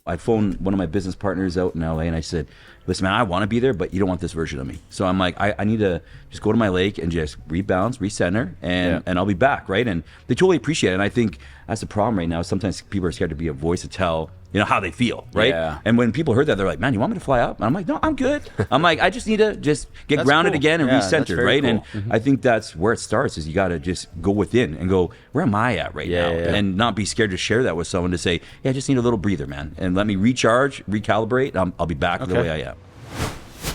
I phoned one of my business partners out in LA and I said, listen, man, I want to be there, but you don't want this version of me. So I'm like, I need to just go to my lake and just rebalance, recenter, and I'll be back, right? And they totally appreciate it. And I think that's the problem right now. Sometimes people are scared to be a voice to tell, how they feel, right? Yeah. And when people heard that, they're like, man, you want me to fly up? And I'm like, no, I'm good. I'm like, I just need to just get That's grounded cool. again and Yeah, that's recenter, very right? cool. And I think that's where it starts is you got to just go within and go, where am I at right now? Yeah. And not be scared to share that with someone to say, I just need a little breather, man. And let me recharge, recalibrate. I'll be back the way I am.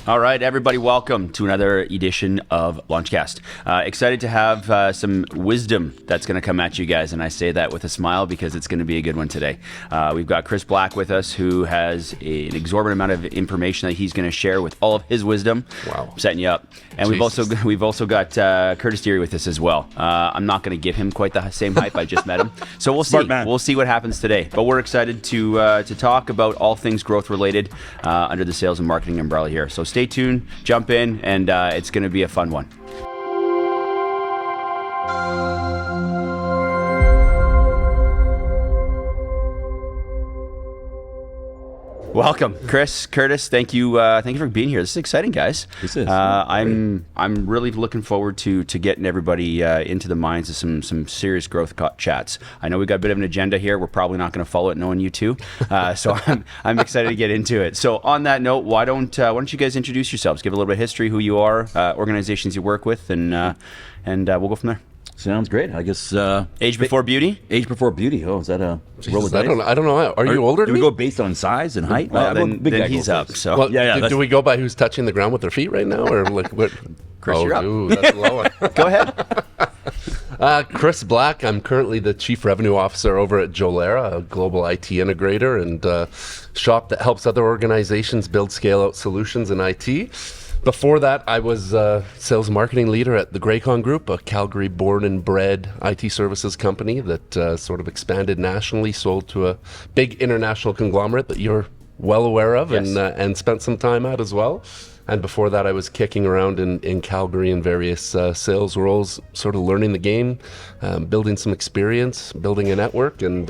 All right, everybody, welcome to another edition of Launchcast. Excited to have some wisdom that's going to come at you guys, and I say that with a smile because it's going to be a good one today. We've got Chris Black with us, who has an exorbitant amount of information that he's going to share with all of his wisdom. Wow, I'm setting you up, and we've also got Curtis Dery with us as well. I'm not going to give him quite the same hype. I just met him, so we'll see. We'll see what happens today. But we're excited to talk about all things growth related under the sales and marketing umbrella here. So stay tuned, jump in, and it's going to be a fun one. Welcome, Chris, Curtis. Thank you for being here. This is exciting, guys. This is. I'm really looking forward to getting everybody into the minds of some serious growth chats. I know we've got a bit of an agenda here. We're probably not going to follow it, knowing you two. So I'm excited to get into it. So on that note, why don't you guys introduce yourselves? Give a little bit of history, who you are, organizations you work with, and we'll go from there. Sounds great. I guess Age before beauty. Age before beauty. Oh, is that a roll of dice? I don't know. Are you older Do than we me? go based on size and height? Well, Big guy then he's goes up. first. So Well, do we go by who's touching the ground with their feet right now, or like what? Chris, you're up. Ooh, that's a low one. go ahead. Chris Black. I'm currently the Chief Revenue Officer over at Jolera, a global IT integrator and shop that helps other organizations build scale-out solutions in IT. Before that, I was sales marketing leader at the Graycon Group, a Calgary born and bred IT services company that sort of expanded nationally, sold to a big international conglomerate that you're well aware of. Yes. And spent some time at as well. And before that, I was kicking around in Calgary in various sales roles, sort of learning the game, building some experience, building a network, and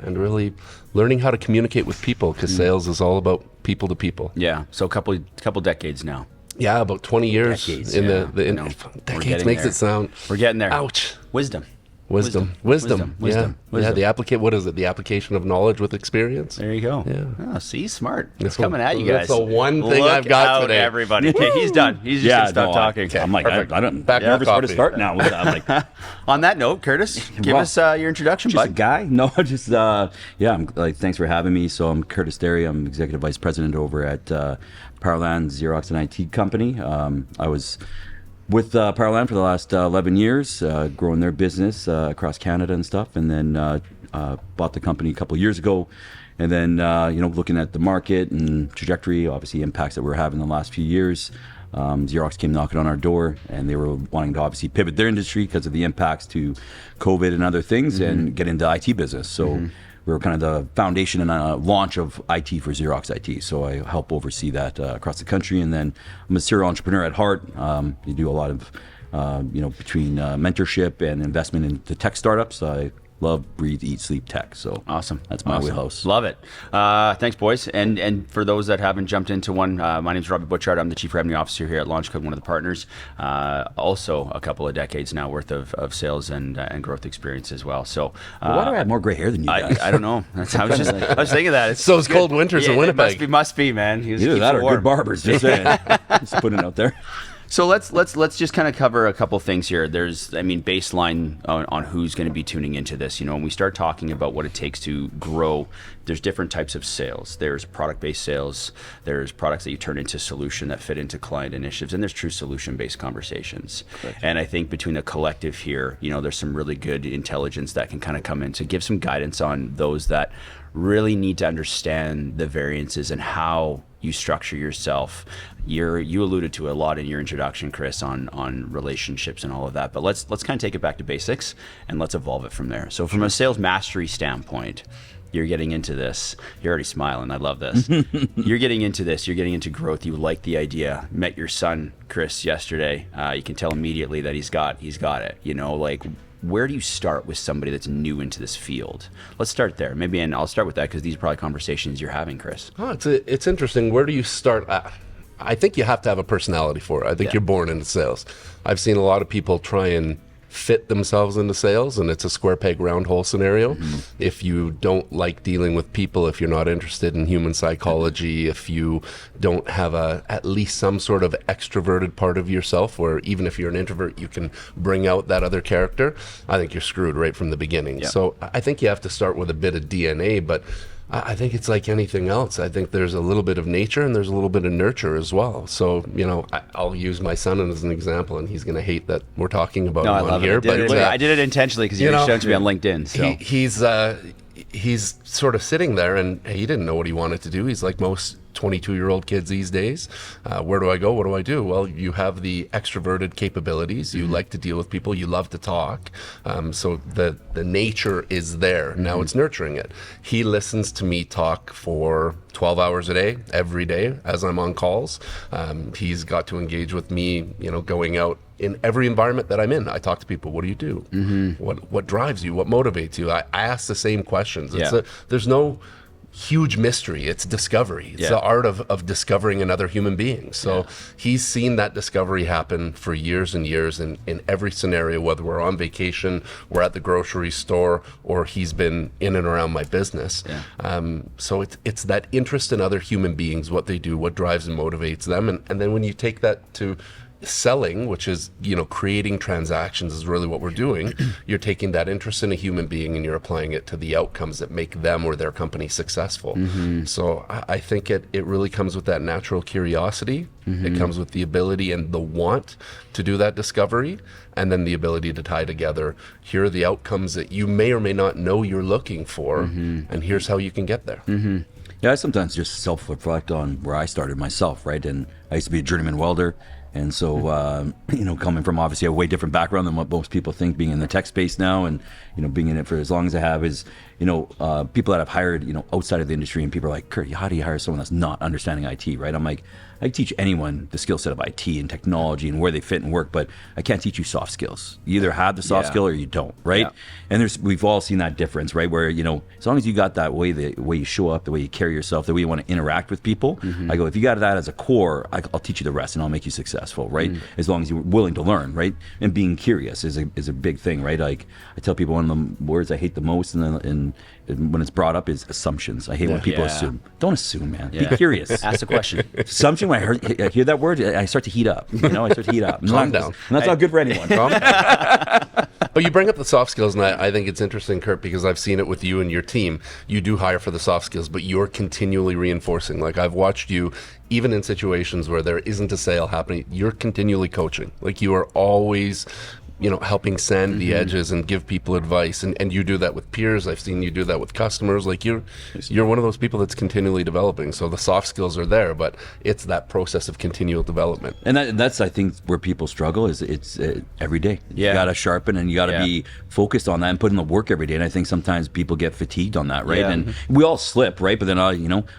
really learning how to communicate with people, because sales is all about people to people. Yeah. So a couple decades now. Yeah, about 20 years. Decades, in yeah. Decades makes there. it sound. We're getting there. Ouch. Wisdom. Yeah, what is it? The application of knowledge with experience. There you go. Yeah. Oh, see, smart. That's Coming at you guys. That's the one thing Look I've got out, today. everybody. Okay, he's done. He's just gonna stop talking. I'm like, Perfect. I don't. Back Nervous up where to coffee. start now. With that. I'm like, On that note, Curtis, give Well, us your introduction, just a bud. guy? No, just I'm like, thanks for having me. So I'm Curtis Dery. I'm executive vice president over at Powerland, Xerox and IT company. I was with Powerland for the last 11 years, growing their business across Canada and stuff, and then bought the company a couple of years ago. And then, looking at the market and trajectory, obviously impacts that we're having the last few years. Xerox came knocking on our door, and they were wanting to obviously pivot their industry because of the impacts to COVID and other things, and get into IT business. So we were kind of the foundation and launch of IT for Xerox IT. So I help oversee that across the country. And then I'm a serial entrepreneur at heart. You do a lot of, between mentorship and investment into tech startups. I love, breathe, eat, sleep tech. So Awesome. That's my wheelhouse. Love it. Thanks, boys. And for those that haven't jumped into one, my name's Robbie Butchart. I'm the Chief Revenue Officer here at Launchcode, one of the partners. Also a couple of decades now worth of sales and growth experience as well. So Why do I have more gray hair than you guys? I don't know. I was thinking that. It's Those cold winters in Winnipeg. Must be, man. Either that or good barbers. Just saying. Just putting it out there. So let's just kind of cover a couple things here. There's, baseline on who's going to be tuning into this. When we start talking about what it takes to grow, there's different types of sales. There's product-based sales. There's products that you turn into solution that fit into client initiatives, and there's true solution-based conversations. Correct. And I think between the collective here, there's some really good intelligence that can kind of come in to give some guidance on those that really need to understand the variances and how you structure yourself. You alluded to a lot in your introduction, Chris, on relationships and all of that. But let's kind of take it back to basics and let's evolve it from there. So from a sales mastery standpoint, you're getting into this. You're already smiling. I love this. You're getting into this. You're getting into growth. You like the idea. Met your son, Chris, yesterday. You can tell immediately that he's got it. where do you start with somebody that's new into this field? Let's start there. Maybe, and I'll start with that because these are probably conversations you're having, Chris. Oh, it's interesting. Where do you start? I think you have to have a personality for it. I think you're born into sales. I've seen a lot of people try and fit themselves into sales, and it's a square peg round hole scenario. If you don't like dealing with people, if you're not interested in human psychology, if you don't have at least some sort of extroverted part of yourself, where even if you're an introvert, you can bring out that other character, I think you're screwed right from the beginning. So I think you have to start with a bit of DNA, but I think it's like anything else. I think there's a little bit of nature and there's a little bit of nurture as well. So, I'll use my son as an example, and he's going to hate that we're talking about him I on love here. it. I did it intentionally because you reached out to me on LinkedIn. So. He's sort of sitting there, and he didn't know what he wanted to do. He's like most 22-year-old kids these days. Where do I go? What do I do? Well, you have the extroverted capabilities. You like to deal with people. You love to talk. So the nature is there. Now it's nurturing it. He listens to me talk for 12 hours a day, every day, as I'm on calls. He's got to engage with me, going out in every environment that I'm in. I talk to people. What do you do? What drives you? What motivates you? I ask the same questions. There's no huge mystery. It's discovery. It's the art of discovering another human being. So he's seen that discovery happen for years and years in every scenario, whether we're on vacation, we're at the grocery store, or he's been in and around my business. So it's that interest in other human beings, what they do, what drives and motivates them. And then when you take that to selling, which is, creating transactions is really what we're doing. You're taking that interest in a human being and you're applying it to the outcomes that make them or their company successful. So I think it really comes with that natural curiosity. It comes with the ability and the want to do that discovery, and then the ability to tie together, here are the outcomes that you may or may not know you're looking for, and here's how you can get there. Yeah, I sometimes just self-reflect on where I started myself, right? And I used to be a journeyman welder. And so, coming from obviously a way different background than what most people think, being in the tech space now and, being in it for as long as I have is, people that I've hired, outside of the industry, and people are like, Kurt, how do you hire someone that's not understanding IT, right? I'm like, I teach anyone the skill set of IT and technology and where they fit and work, but I can't teach you soft skills. You either have the soft skill or you don't, right? And we've all seen that difference, right? Where, as long as you got that way, the way you show up, the way you carry yourself, the way you want to interact with people, I go, if you got that as a core, I'll teach you the rest and I'll make you successful, right? As long as you're willing to learn, right? And being curious is a big thing, right? Like I tell people, one of the words I hate the most and when it's brought up is assumptions. I hate when people assume. Don't assume, man. Be curious. Ask a question. Assumption, when I hear that word, I start to heat up. I start to heat up. Calm down. And that's not good for anyone. Calm down. But you bring up the soft skills, and I think it's interesting, Kurt, because I've seen it with you and your team. You do hire for the soft skills, but you're continually reinforcing. Like I've watched you, even in situations where there isn't a sale happening, you're continually coaching. Like you are always helping sand the edges and give people advice, and you do that with peers. I've seen you do that with customers. Like you're one of those people that's continually developing. So the soft skills are there, but it's that process of continual development. And that's I think where people struggle is it's every day. You got to sharpen and you got to be focused on that and put in the work every day. And I think sometimes people get fatigued on that, right? And we all slip, right? But then I'll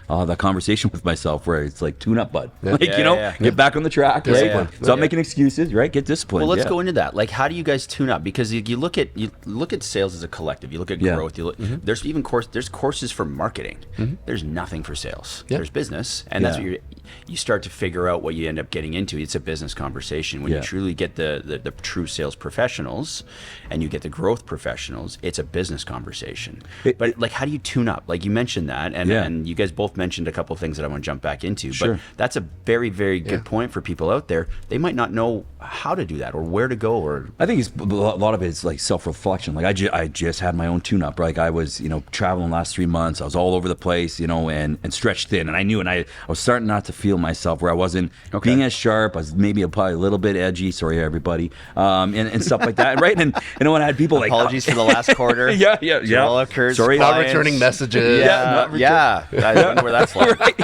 have that conversation with myself where it's like, tune up, bud. Get back on the track, right? Stop making excuses, right? Get disciplined. Well, let's go into that. Like, how do you guys tune up? Because you look at sales as a collective. You look at growth. There's even there's courses for marketing. There's nothing for sales. There's business, and that's what you start to figure out what you end up getting into. It's a business conversation. When you truly get the true sales professionals, and you get the growth professionals, it's a business conversation. But like, how do you tune up? Like you mentioned that, and you guys both mentioned a couple of things that I want to jump back into. But that's a very, very good point for people out there. They might not know how to do that or where to go. Or I think a lot of it is like self-reflection. Like I just had my own tune-up. Like I was, traveling the last 3 months. I was all over the place, and stretched thin. And I knew, and I was starting not to feel myself where I wasn't being as sharp. I was maybe probably a little bit edgy. Sorry, everybody, and stuff like that, right? And when I had people like apologies for the last quarter. All occurs. Sorry, not returning messages. I wonder where that's like.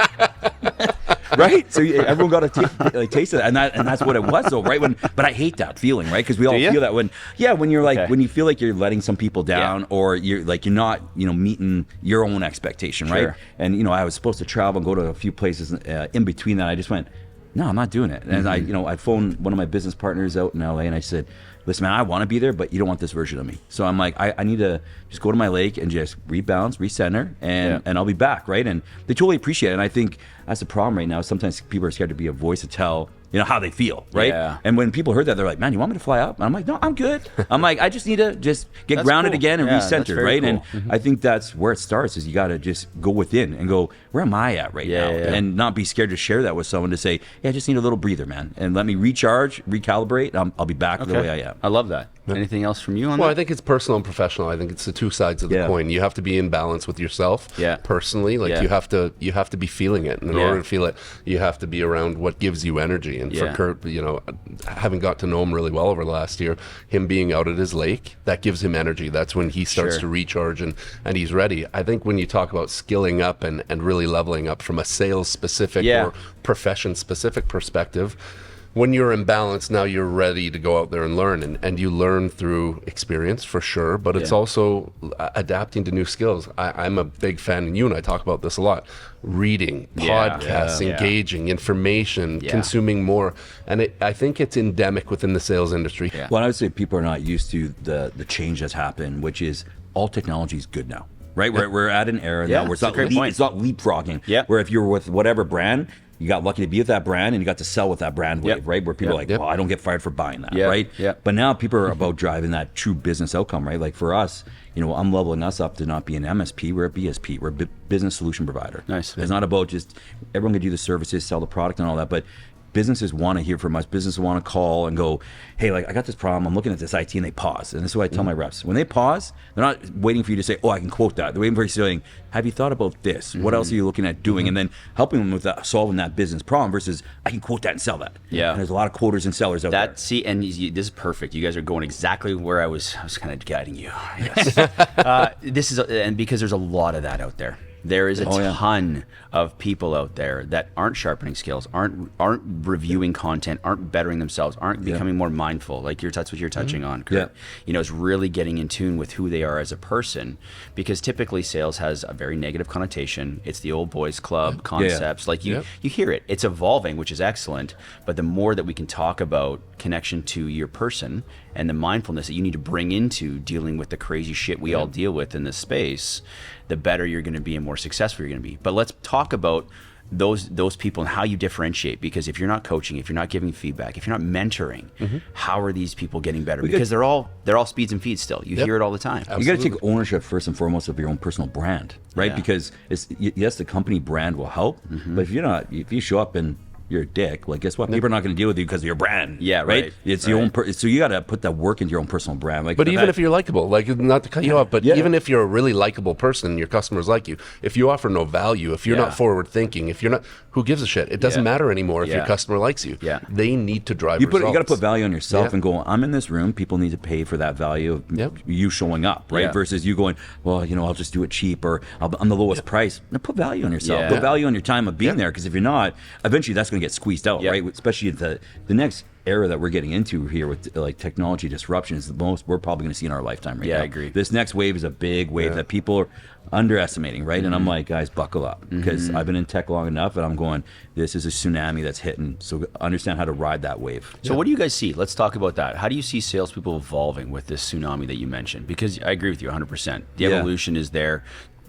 Right, so everyone got a taste of that, and that's what it was, though, right? But I hate that feeling, right? Because we all feel that when you're like when you feel like you're letting some people down, or you're not meeting your own expectation, right? And I was supposed to travel and go to a few places in between that. I just went, no, I'm not doing it. And I phoned one of my business partners out in LA, and I said, listen, man, I want to be there, but you don't want this version of me. So I'm like, I need to just go to my lake and just rebalance, recenter, and I'll be back, right? And they totally appreciate it. And I think that's the problem right now. Sometimes people are scared to be a voice to tell, how they feel, right? Yeah. And when people heard that, they're like, man, you want me to fly up? And I'm like, no, I'm good. I'm like, I just need to just get That's grounded cool. again and Yeah, that's recentered, very right? cool. And I think that's where it starts, is you got to just go within and go, where am I at right now? Yeah. And not be scared to share that with someone, to say, hey, I just need a little breather, man. And let me recharge, recalibrate, and I'll be back the way I am. I love that. Anything else from you on Well, that? I think it's personal and professional. I think it's the two sides of the coin. You have to be in balance with yourself personally. Like you have to be feeling it. And in order to feel it, you have to be around what gives you energy. And for Kurt, having got to know him really well over the last year, him being out at his lake, that gives him energy. That's when he starts to recharge and he's ready. I think when you talk about skilling up and really leveling up from a sales specific or profession specific perspective, when you're in balance, now you're ready to go out there and learn, and you learn through experience for sure, but it's also adapting to new skills. I'm a big fan, and you and I talk about this a lot, reading, podcasts, engaging, information, consuming more. And I think it's endemic within the sales industry. Well, I would say people are not used to the change that's happened, which is all technology is good now, right? We're at an era now where it's not leapfrogging. Where if you're with whatever brand, you got lucky to be with that brand, and you got to sell with that brand wave, right? Where people are like, well, I don't get fired for buying that, right? But now people are about driving that true business outcome, right? Like for us, I'm leveling us up to not be an MSP, we're a BSP, we're a business solution provider. Nice. It's not about just everyone can do the services, sell the product and all that, but businesses want to hear from us. Businesses want to call and go, hey, like I got this problem. I'm looking at this IT, and they pause. And this is what I tell my reps. When they pause, they're not waiting for you to say, oh, I can quote that. They're waiting for you saying, have you thought about this? What else are you looking at doing? And then helping them with that, solving that business problem versus I can quote that and sell that. Yeah. And there's a lot of quoters and sellers out there. See, and this is perfect. You guys are going exactly where I was kind of guiding you. Yes. This is, and because there's a lot of that out there. There is a ton of people out there that aren't sharpening skills, aren't reviewing content, aren't bettering themselves, aren't becoming more mindful. Like that's what you're touching on, Kurt. It's really getting in tune with who they are as a person, because typically sales has a very negative connotation. It's the old boys club concepts. Like you hear it. It's evolving, which is excellent. But the more that we can talk about connection to your person and the mindfulness that you need to bring into dealing with the crazy shit we all deal with in this space, the better you're going to be and more successful you're going to be. But let's talk about those people and how you differentiate, because if you're not coaching, if you're not giving feedback, if you're not mentoring, how are these people getting better? Because they're all speeds and feeds still. You hear it all the time. You got to take ownership first and foremost of your own personal brand, right? Because yes, the company brand will help, but if you show up and you're a dick, like guess what? People are not going to deal with you because of your brand. Yeah, right. It's your own. So you got to put that work into your own personal brand. Like, but even if you're likable, like not to cut you off, but even if you're a really likable person, your customers like you. If you offer no value, if you're not forward thinking, if you're not, who gives a shit? It doesn't matter anymore if your customer likes you. They need to drive results. You got to put value on yourself and go, I'm in this room. People need to pay for that value of you showing up, right? Versus you going, well, I'll just do it cheap, or I'm the lowest price. Now put value on yourself. Put value on your time of being there, because if you're not, eventually that's going to get squeezed out, right? Especially the next era that we're getting into here with like technology disruption is the most we're probably going to see in our lifetime right now. I agree. This next wave is a big wave that people are underestimating, right? And I'm like, guys, buckle up, because I've been in tech long enough, and I'm going, this is a tsunami that's hitting. So understand how to ride that wave. So what do you guys see? Let's talk about that. How do you see salespeople evolving with this tsunami that you mentioned? Because I agree with you 100%. The evolution is there.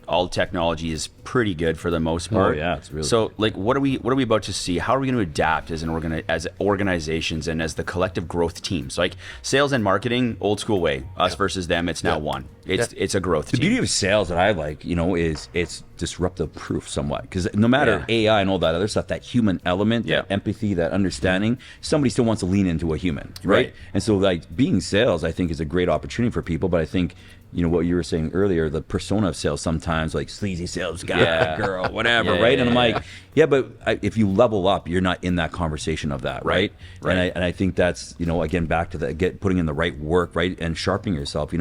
All technology is pretty good for the most part. Oh yeah, it's really so. Like, what are we about to see? How are we going to adapt as as organizations and as the collective growth teams? Like sales and marketing, old school way. Us versus them. It's now one. It's a growth. The beauty of sales that I like, is it's disruptive proof somewhat, because no matter AI and all that other stuff, that human element, that empathy, that understanding, somebody still wants to lean into a human, right? And so like being sales, I think is a great opportunity for people, but I think what you were saying earlier, the persona of sales sometimes, like sleazy sales guy, girl, whatever, right? And I'm like, but if you level up, you're not in that conversation of that, right? And I think that's, again, back to putting in the right work, right? And sharpening yourself.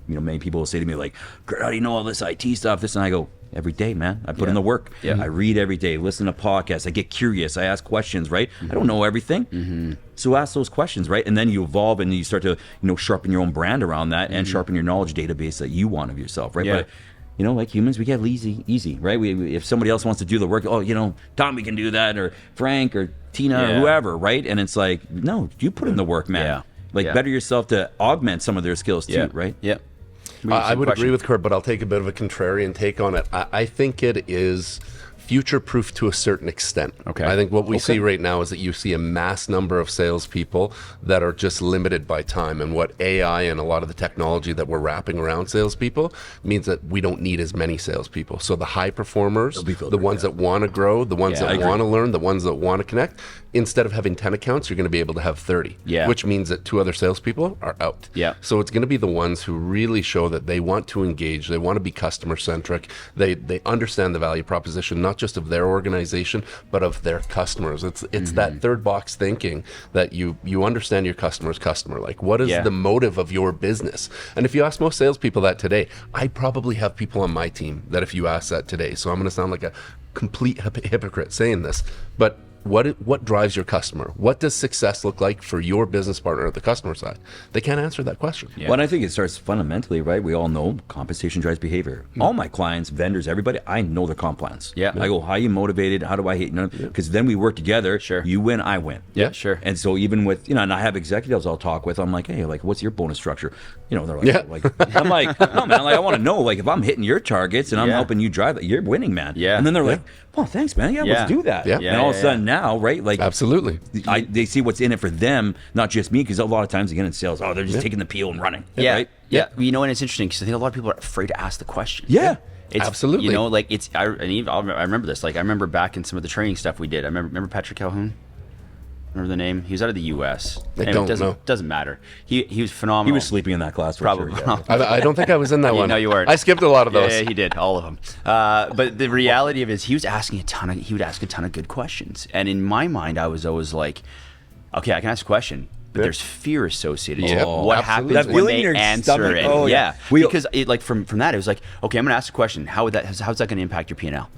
Many people will say to me like, how do you know all this IT stuff? And I go, every day, man. I put in the work. I read every day, listen to podcasts. I get curious. I ask questions, right? I don't know everything. So ask those questions, right? And then you evolve and you start to, sharpen your own brand around that and sharpen your knowledge database that you want of yourself, right? But like humans, we get easy, right? If somebody else wants to do the work, Tommy can do that, or Frank, or Tina, or whoever, right? And it's like, no, you put in the work, man. Better yourself to augment some of their skills too, right? Yeah. I would agree with Kurt, but I'll take a bit of a contrarian take on it. I think it is future-proof to a certain extent. Okay. I think what we see right now is that you see a mass number of salespeople that are just limited by time, and what AI and a lot of the technology that we're wrapping around salespeople means that we don't need as many salespeople. So the high performers, the ones that want to grow, the ones that want to learn, the ones that want to connect, instead of having 10 accounts, you're going to be able to have 30, which means that 2 other salespeople are out. So it's going to be the ones who really show that they want to engage, they want to be customer-centric, they understand the value proposition, not just of their organization, but of their customers. It's that third box thinking that you understand your customer's customer. Like, what is the motive of your business? And if you ask most salespeople that today, I probably have people on my team that if you ask that today, so I'm going to sound like a complete hypocrite saying this, but what drives your customer? What does success look like for your business partner at the customer side? They can't answer that question. Well, and I think it starts fundamentally, right? We all know compensation drives behavior. All my clients, vendors, everybody, I know their comp plans. I go, how are you motivated? How do I hate? Because then we work together. You win, I win. And so even with, and I have executives I'll talk with, I'm like, hey, like, what's your bonus structure? They're like, I'm like, no, man, like, I want to know, like, if I'm hitting your targets and I'm helping you drive it, you're winning, man. And then they're like, well, thanks, man. Let's do that. And all of a sudden now, right? Like, absolutely. They see what's in it for them, not just me, because a lot of times, again, in sales, they're just taking the peel and running. Right? And it's interesting because I think a lot of people are afraid to ask the question. It's, absolutely. Like, it's, I remember this. Like, I remember back in some of the training stuff we did. I remember Patrick Calhoun? Remember the name? He was out of the U.S. Doesn't matter. He was phenomenal. He was sleeping in that class. Probably. Sure, I don't think I was in that one. No, you weren't. I skipped a lot of those. Yeah, he did, all of them. But the reality of it is, he would ask a ton of good questions. And in my mind, I was always like, okay, I can ask a question, but there's fear associated. What happens when they answer it? Because from that, it was like, okay, I'm going to ask a question. How's that going to impact your P&L?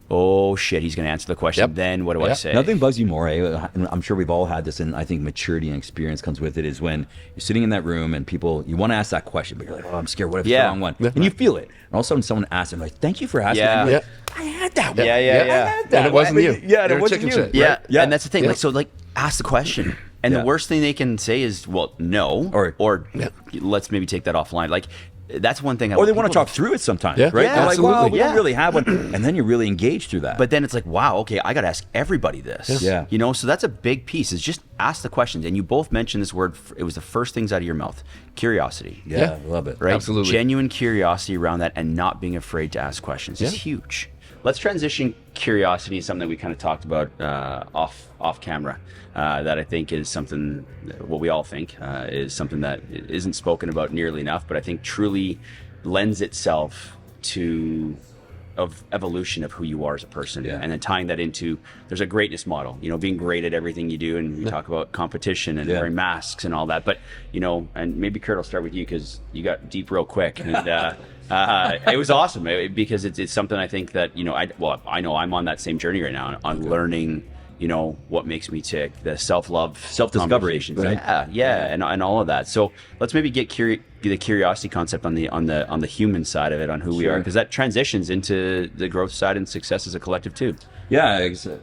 Oh shit, he's going to answer the question. Then what do I say? Nothing bugs you more, I'm sure we've all had this, and I think maturity and experience comes with it, is when you're sitting in that room and you want to ask that question, but you're like, oh, I'm scared, what if it's the wrong one? And you feel it. And all of a sudden someone asks him, like, thank you for asking. Like, I had that one. I had that. And it wasn't you. And it wasn't you. And that's the thing. Like, ask the question. And the worst thing they can say is, well, no, or let's maybe take that offline. Like, that's one thing. Or they want to talk through it sometimes, right? They're absolutely. like, well, we don't really have one. And then you're really engaged through that. But then it's like, wow, okay, I got to ask everybody this. So that's a big piece, is just ask the questions. And you both mentioned this word. It was the first things out of your mouth. Curiosity. I love it. Right? Absolutely. Genuine curiosity around that, and not being afraid to ask questions is huge. Let's transition curiosity, something we kind of talked about off camera, that I think is something, what we all think is something that isn't spoken about nearly enough, but I think truly lends itself to evolution of who you are as a person. And then tying that into, there's a greatness model, being great at everything you do, and we talk about competition and wearing masks and all that, but and maybe Kurt, I'll start with you because you got deep real quick, and it was awesome because it's something I think that I know I'm on that same journey right now on learning what makes me tick, the self-love, self-discovery, right? And all of that. So let's maybe get the curiosity concept on the human side of it, on who we are, because that transitions into the growth side and success as a collective too.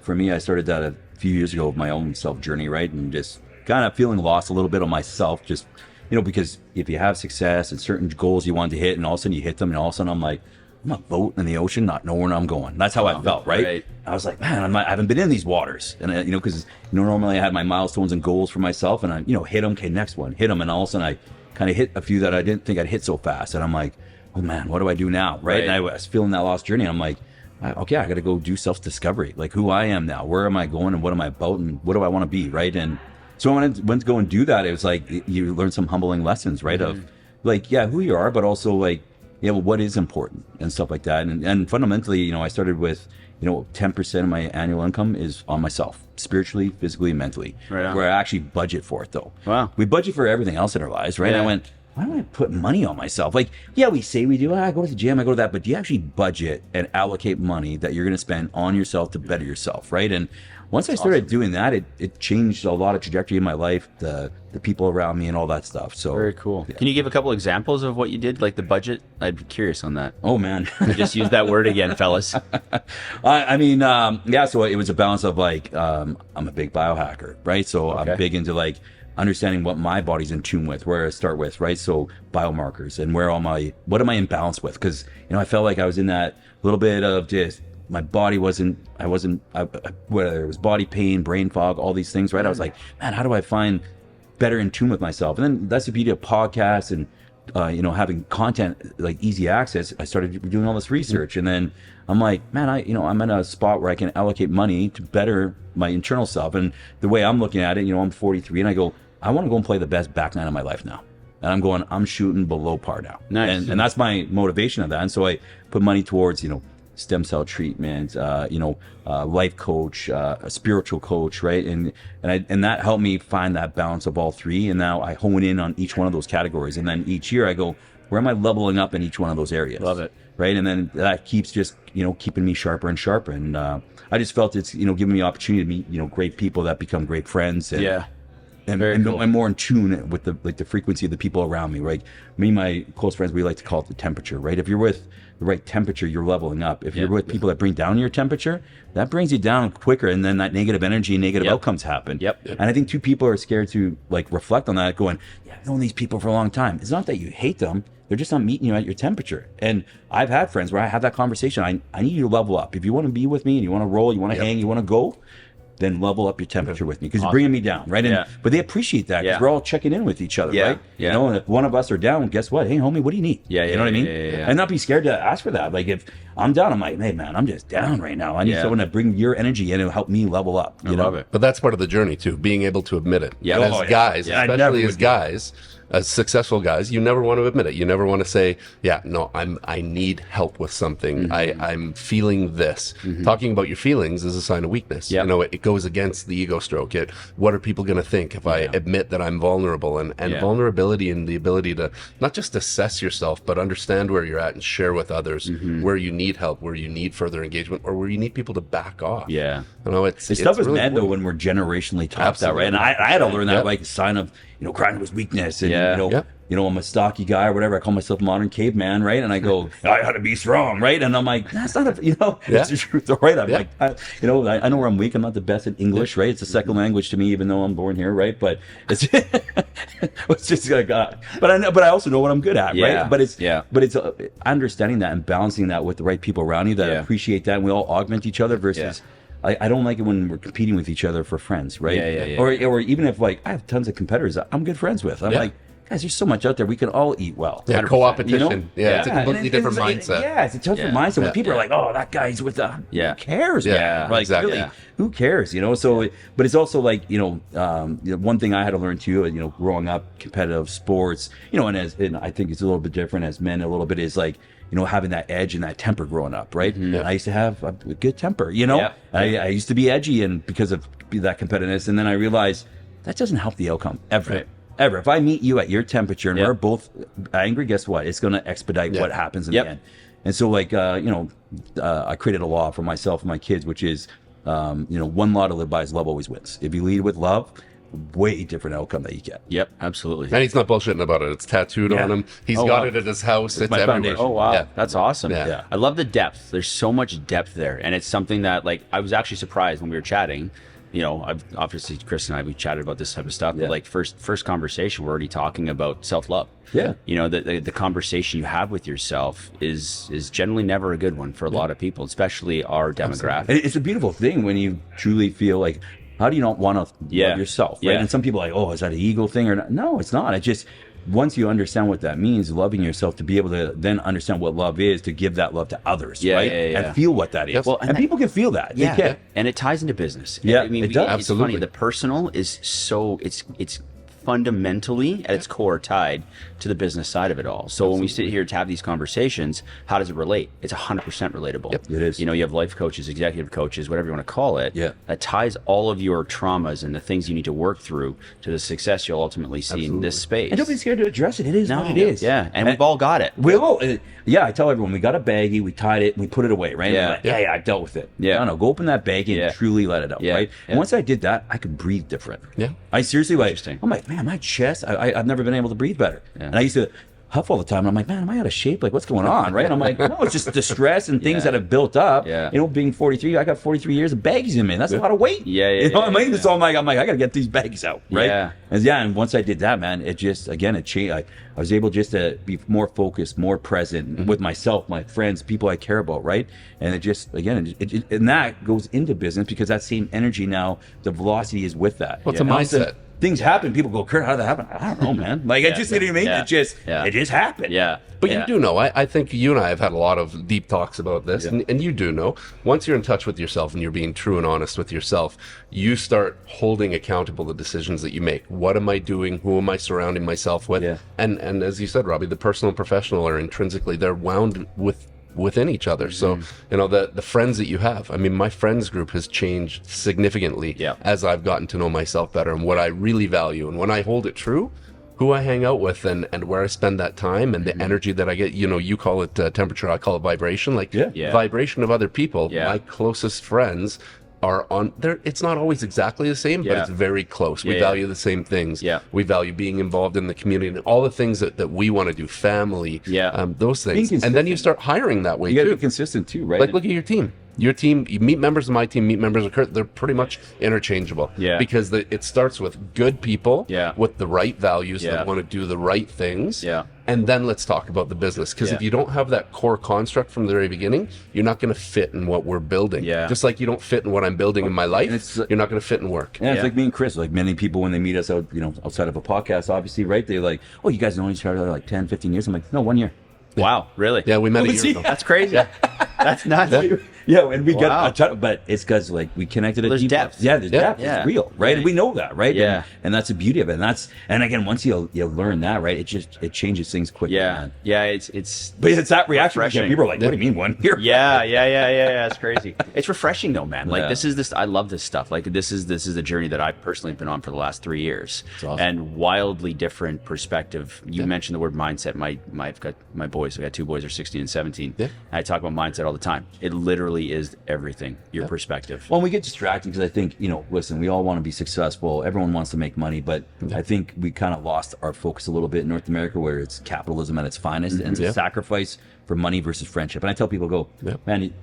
For me, I started that a few years ago with my own self journey, right? And just kind of feeling lost a little bit on myself, just because if you have success and certain goals you want to hit, and all of a sudden you hit them, and all of a sudden I'm like, I'm a boat in the ocean, not knowing where I'm going. That's how I felt, right? I was like, man, I haven't been in these waters. And, because, normally I had my milestones and goals for myself, and I, hit them, okay, next one, hit them. And all of a sudden I kind of hit a few that I didn't think I'd hit so fast. And I'm like, oh man, what do I do now? Right. And I was feeling that lost journey. And I'm like, okay, I got to go do self-discovery, like who I am now, where am I going, and what am I about, and what do I want to be, right? And so when I went to go and do that, it was like, you learn some humbling lessons, right? Of like, who you are, but also like, what is important and stuff like that. And fundamentally, I started with, 10% of my annual income is on myself, spiritually, physically, and mentally, where I actually budget for it though. Wow. We budget for everything else in our lives, right? I went, why do I put money on myself? Like, we say we do, I go to the gym, I go to that, but do you actually budget and allocate money that you're going to spend on yourself to better yourself, right? And once I started doing that, it changed a lot of trajectory in my life, the people around me and all that stuff. So very cool. Yeah. Can you give a couple examples of what you did, like the budget? I'd be curious on that. Oh man, just use that word again, fellas. I mean, so it was a balance of like, I'm a big biohacker, right? So I'm big into like understanding what my body's in tune with, where I start with, right? So biomarkers and what am I in balance with? Because, I felt like I was in that little bit of just, my body whether it was body pain, brain fog, all these things, right? I was like, man, how do I find better in tune with myself? And then that's the beauty of podcasts and, having content like easy access. I started doing all this research, and then I'm like, man, I'm in a spot where I can allocate money to better my internal self. And the way I'm looking at it, I'm 43, and I go, I want to go and play the best back nine of my life now. And I'm shooting below par now. Nice. And that's my motivation of that. And so I put money towards, stem cell treatment, life coach, a spiritual coach, right? And that helped me find that balance of all three. And now I hone in on each one of those categories. And then each year I go, where am I leveling up in each one of those areas? Love it. Right. And then that keeps just, keeping me sharper and sharper. And I just felt it's, giving me the opportunity to meet, great people that become great friends. And, And cool. I'm more in tune with the frequency of the people around me, right? Me and my close friends, we like to call it the temperature, right? If you're with the right temperature, you're leveling up. If you're with people that bring down your temperature, that brings you down quicker, and then that negative energy, negative outcomes happen. And I think two people are scared to like reflect on that, going, I've known these people for a long time. It's not that you hate them. They're just not meeting you at your temperature. And I've had friends where I have that conversation. I need you to level up. If you want to be with me and you want to roll, you want to hang, you want to go, then level up your temperature with me, because you're bringing me down, right? And, but they appreciate that because we're all checking in with each other, right? And if one of us are down, guess what? Hey, homie, what do you need? You know what I mean? And not be scared to ask for that. Like if I'm down, I'm like, hey, man, I'm just down right now. I need someone to bring your energy in and help me level up. You know? Love it. But that's part of the journey too, being able to admit it. As guys, especially as guys, as successful guys, you never want to admit it. You never want to say, I need help with something. I'm feeling this. Talking about your feelings is a sign of weakness. It goes against the ego stroke. What are people going to think if I admit that I'm vulnerable? And vulnerability and the ability to not just assess yourself, but understand where you're at and share with others where you need help, where you need further engagement, or where you need people to back off. It's stuff is really mad though when we're generationally taught that, right? And I had to learn that like a sign of crying was weakness, and I'm a stocky guy or whatever. I call myself a modern caveman, right? And I go, I gotta be strong, right? And I'm like, that's not it's the truth, right? I'm like, I know where I'm weak. I'm not the best at English, right? It's a second language to me, even though I'm born here, right? But it's it's just like, but I also know what I'm good at, right? But it's understanding that and balancing that with the right people around you that appreciate that, and we all augment each other versus. I don't like it when we're competing with each other for friends, right? Or even if like I have tons of competitors I'm good friends with. I'm like, guys, there's so much out there. We can all eat well. Co-opetition. It's a completely different mindset. It's a different mindset. When people are like, oh, that guy's with the who cares? Man? Like, exactly. Really, who cares? So, but it's also like, one thing I had to learn too, growing up, competitive sports, and I think it's a little bit different as men, a little bit is like, having that edge and that temper growing up, right? I used to have a good temper, I used to be edgy, and because of that competitiveness, and then I realized that doesn't help the outcome ever. Right. Ever. If I meet you at your temperature and we're both angry, guess what? It's going to expedite what happens in the end. And so like, I created a law for myself and my kids, which is, one law to live by is love always wins. If you lead with love, way different outcome that you get. Yep, absolutely. And he's not bullshitting about it. It's tattooed on him. He's got it at his house. It's everywhere. Foundation. Oh, wow. That's awesome. Yeah. I love the depth. There's so much depth there. And it's something that, like, I was actually surprised when we were chatting. Obviously Chris and I, we chatted about this type of stuff, but like first conversation, we're already talking about self-love. The conversation you have with yourself is generally never a good one for a lot of people, especially our demographic. It's a beautiful thing when you truly feel like, how do you not want to love yourself, right? And some people are like, oh, is that an ego thing or not? No, it's not. It's just, once you understand what that means, loving yourself, to be able to then understand what love is, to give that love to others, right? And feel what that is. Well, and people can feel that. They can. And it ties into business. It does. It's funny. The personal is so, it's fundamentally at its core tied to the business side of it all. So when we sit here to have these conversations, how does it relate? It's 100% relatable. Yep, it is. You know, you have life coaches, executive coaches, whatever you want to call it. Yeah. That ties all of your traumas and the things you need to work through to the success you'll ultimately see in this space. And don't be scared to address it. It is what it is. Yeah, and we've all got it. We all, yeah, I tell everyone, we got a baggie, we tied it, we put it away, right? Yeah. Like, I dealt with it. Yeah. No, go open that baggie Yeah. and truly let it out, Yeah. right? Yeah. And once I did that, I could breathe different. Yeah. I seriously, like, Interesting. I'm like, man, my chest, I've never been able to breathe better. Yeah. And I used to huff all the time. And I'm like, man, am I out of shape? Like, what's going on, right? And I'm like, no, it's just the stress and things Yeah. that have built up. Yeah. You know, being 43, I got 43 years of baggies in me. That's a lot of weight. Yeah, You know what I mean? yeah. So I'm like, I got to get these baggies out, right? Yeah. And once I did that, man, it just, again, it changed. I was able just to be more focused, more present with myself, my friends, people I care about, right? And it just, again, and that goes into business because that same energy now, the velocity is with that. Well, it's a And also, mindset. Things happen. People go, Kurt, how did that happen? I don't know, man. Like, I just, you know what I mean? Yeah. It just happened. Yeah. But Yeah. you do know, I think you and I have had a lot of deep talks about this, Yeah. and you do know, once you're in touch with yourself and you're being true and honest with yourself, you start holding accountable the decisions that you make. What am I doing? Who am I surrounding myself with? Yeah. And as you said, Robbie, the personal and professional are intrinsically, they're wound within each other. So, you know, the friends that you have, I mean, my friends group has changed significantly Yeah. as I've gotten to know myself better and what I really value. And when I hold it true, who I hang out with and where I spend that time and the energy that I get, you know, you call it temperature, I call it vibration, like Yeah. vibration of other people. Yeah. My closest friends are on there. It's not always exactly the same, but Yeah. it's very close. We Yeah, value the same things. Yeah. We value being involved in the community and all the things that we want to do, family, Yeah. those things. Being And then you consistent. start hiring that way You got to too. be consistent too, right? Like, look at your team. Your team, you meet members of my team, meet members of Kurt, they're pretty much interchangeable. Yeah. Because it starts with good people Yeah. with the right values Yeah. that want to do the right things. Yeah. And then let's talk about the business. Because if Yeah. you don't have that core construct from the very beginning, you're not going to fit in what we're building. Yeah. Just like you don't fit in what I'm building in my life, it's- you're not going to fit in work. Yeah, it's Yeah. like me and Chris. Like many people, when they meet us out, outside of a podcast, obviously, right? They're like, "Oh, you guys know each other like 10, 15 years." I'm like, "No, 1 year." Wow, really? Yeah, we met a Well, year see, ago. That's crazy. That's nuts. Yeah, and we Wow. got a ton, but it's because like we connected. There's deep depth. Yeah, there's Yeah. depth. Yeah. It's real, right? And we know that, right? Yeah. and that's the beauty of it. And again, once you learn that, right? It changes things quickly. Yeah, man. yeah. It's But it's that reaction. Refreshing. People are like, "What do you mean 1 year?" yeah. It's crazy. It's refreshing though, man. Like Yeah. this. I love this stuff. Like this is a journey that I've personally been on for the last 3 years, awesome. and wildly different perspective. You mentioned the word mindset. I've got my boys. I've got 2 boys. They're 16 and 17. Yeah. I talk about mindset all the time. It literally is everything. Your perspective. Well, we get distracted because I think, listen, we all want to be successful. Everyone wants to make money, but I think we kind of lost our focus a little bit in North America where it's capitalism at its finest and it's a sacrifice for money versus friendship. And I tell people, man,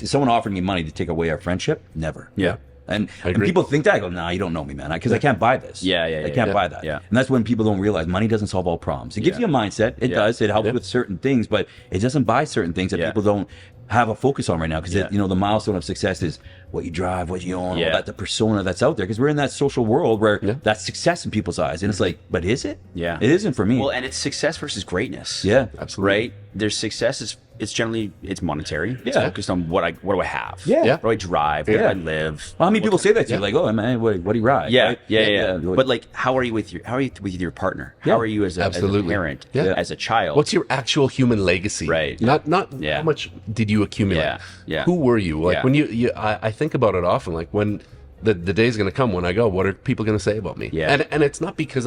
someone offering me money to take away our friendship? Never. Yeah. And agree. people think that. I go, nah, you don't know me, man, because I can't buy this. I can't buy that. Yeah. And that's when people don't realize money doesn't solve all problems. It gives you a mindset. It does. It helps with certain things, but it doesn't buy certain things that people don't have a focus on right now. Because the milestone of success is what you drive, what you own, all that, the persona that's out there. Because we're in that social world where that's success in people's eyes, and it's like, but is it? Yeah. It isn't for me. Well, and it's success versus greatness. Yeah, absolutely. Right? There's success it's generally monetary. It's Yeah. focused on what do I have? Yeah. What do I drive? Where do Yeah. I live? Well, how many people say that to you? Yeah. Like, oh man, what do you ride? Yeah, Right? yeah. But like, how are you with your partner? How Yeah. are you as a Absolutely. parent? Yeah. As a child? What's your actual human legacy? Right. Not Yeah. how much did you accumulate? Yeah. Yeah. Who were you? Like Yeah. when I think about it often, like when the day's going to come when I go, what are people going to say about me? Yeah. And it's not because